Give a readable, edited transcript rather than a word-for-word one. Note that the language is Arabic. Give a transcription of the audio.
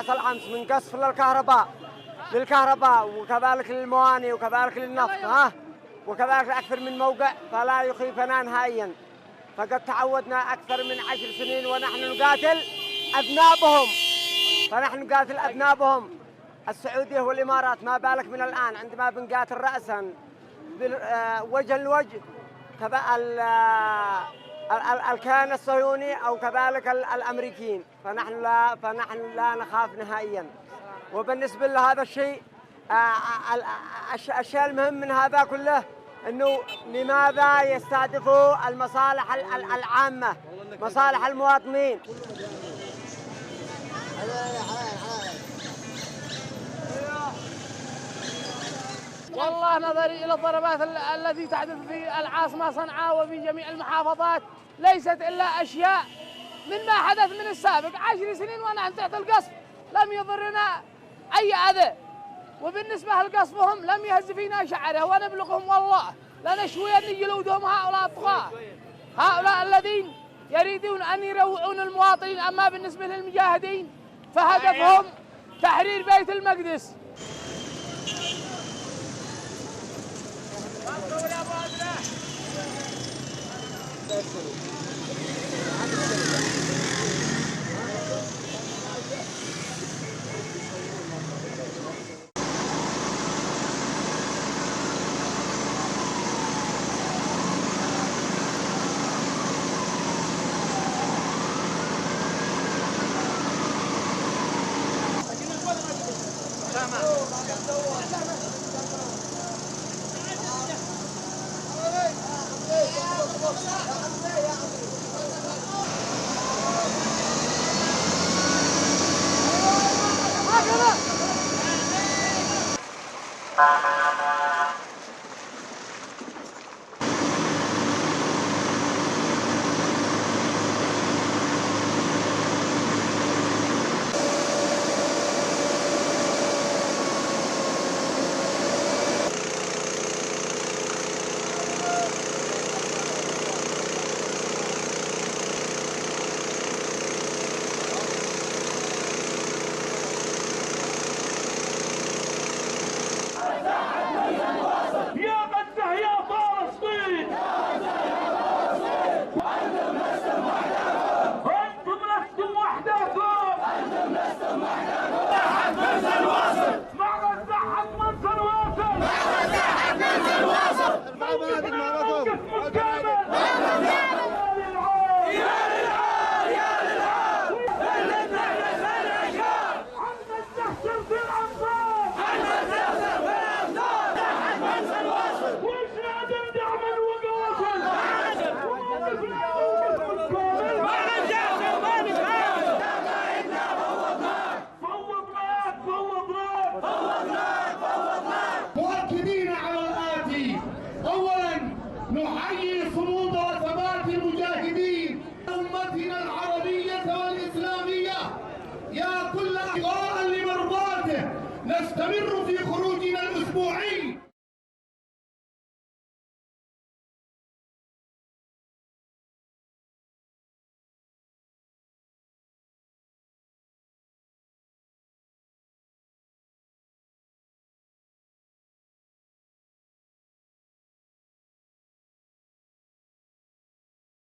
حصل أمس من قصف للكهرباء وكذلك للموانئ وكذلك للنفط وكذلك أكثر من موقع، فلا يخيفنا نهائيا. فقد تعودنا أكثر من 10 سنين ونحن نقاتل أذنابهم السعودية والإمارات، ما بالك من الآن عندما بنقاتل رأسا وجها لوجه الكيان الصهيوني أو كذلك الأمريكيين، فنحن لا نخاف نهائيا. وبالنسبة لهذا الشيء الشيء المهم من هذا كله أنه لماذا يستهدفوا المصالح العامة، مصالح المواطنين. والله نظري إلى الضربات التي تحدث في العاصمة صنعاء وفي جميع المحافظات ليست إلا أشياء مما حدث من السابق. 10 سنين ونحن تحت القصف لم يضرنا أي أذى، وبالنسبة لقصفهم لم يهز فينا شعره، ونبلغهم والله لنشوين جلودهم هؤلاء الطغاة، هؤلاء الذين يريدون أن يروعون المواطنين. أما بالنسبة للمجاهدين فهدفهم تحرير بيت المقدس. نحيي صمود وثبات المجاهدين أمتنا العربية والإسلامية. يا كل أخوان لمرضاته نستمر